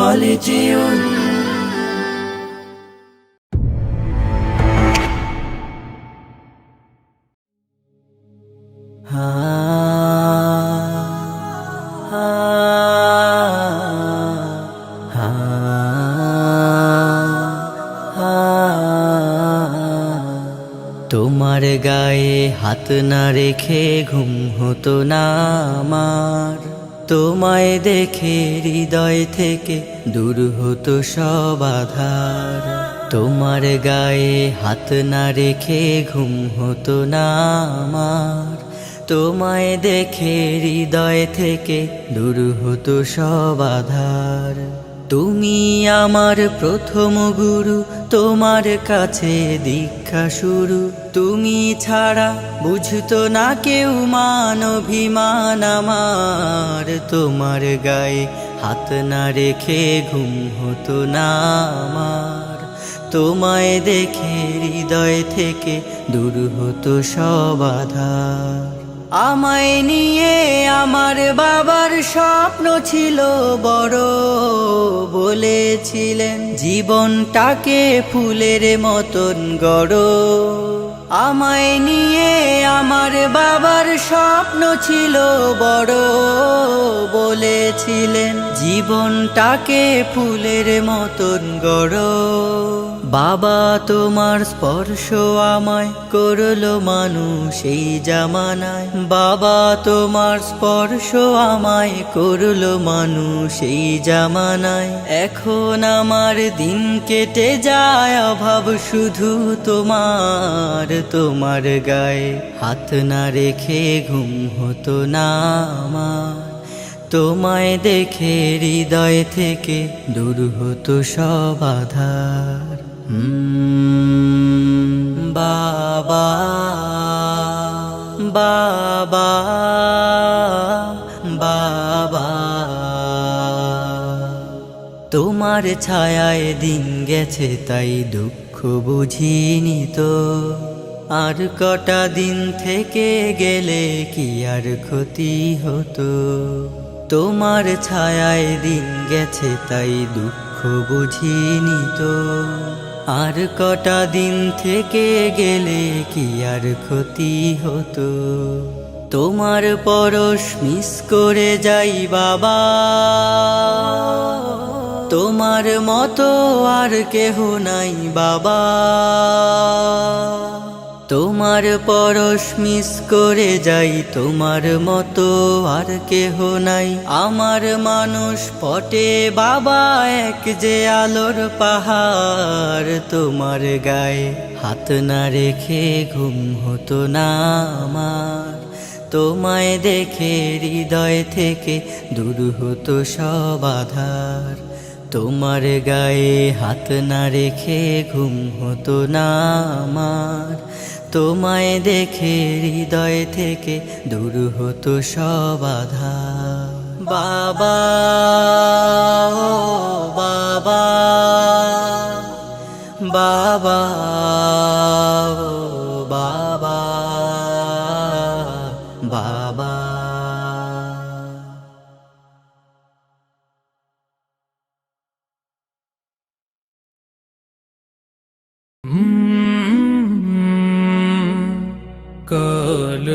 خالدون তোমার গায়ে হাত না রেখে ঘুম হতো না আমার, তোমায় দেখে হৃদয় থেকে দূর হতো সব আধার। তোমার গায়ে হাত না রেখে ঘুম হতো না আমার, তোমায় দেখে হৃদয় থেকে দূর হতো সব আধার। তুমি আমার প্রথম গুরু, তোমার কাছে দীক্ষা শুরু। তুমি ছাড়া বুঝতো না কেউ মান অভিমান আমার, তোমার গায়ে হাত না রেখে ঘুম হতো না আমার, তোমায় দেখে হৃদয় থেকে দূর হতো সব আধার। আমায় নিয়ে আমার বাবার স্বপ্ন ছিল বড়, বলেছিলেন জীবনটাকে ফুলের মতন গড়ো। আমায় নিয়ে আমার বাবার স্বপ্ন ছিল বড়, বলেছিলেন জীবনটাকে ফুলের মতন গড়ো। বাবা তোমার স্পর্শ আমায় করলো মানুষ এই জামানায়, বাবা তোমার স্পর্শ আমায় করলো মানুষ এই জামানায়। এখন আমার দিন কেটে যায় অভাব শুধু তোমার, তোমার গায়ে হাত না রেখে ঘুম হতো না আমার, তোমায় দেখে হৃদয় থেকে দূর হতো সব আধার। বাবা বাবা বাবা, তোমার ছায়ায় দিন গেছে তাই দুঃখ বুঝিনি তো, আর কটা দিন থেকে গেলে কি আর ক্ষতি হতো। তোমার ছায়ায় দিন গেছে তাই দুঃখ বুঝিনি তো, আর কটা দিন থেকে গেলে কি আর ক্ষতি হতো। তোমার পরশ মিস করে যাই বাবা, তোমার মতো আর কেহ নাই বাবা। তোমার পরশ মিস করে যাই, তোমার মতো আর কেহ নাই আমার মানুষ পটে বাবা, এক যে আলোর পাহাড়। তোমার গায়ে হাত না রেখে ঘুম হতো না আমার, তোমায় দেখে হৃদয় থেকে দূর হতো সব আধার। তোমার গায়ে হাত না রেখে ঘুম হতো না আমার, তোমায় দেখে হৃদয় থেকে দূর হতো সব আধার। বাবা ও বাবা, বাবা ও বাবা, বাবা। কাল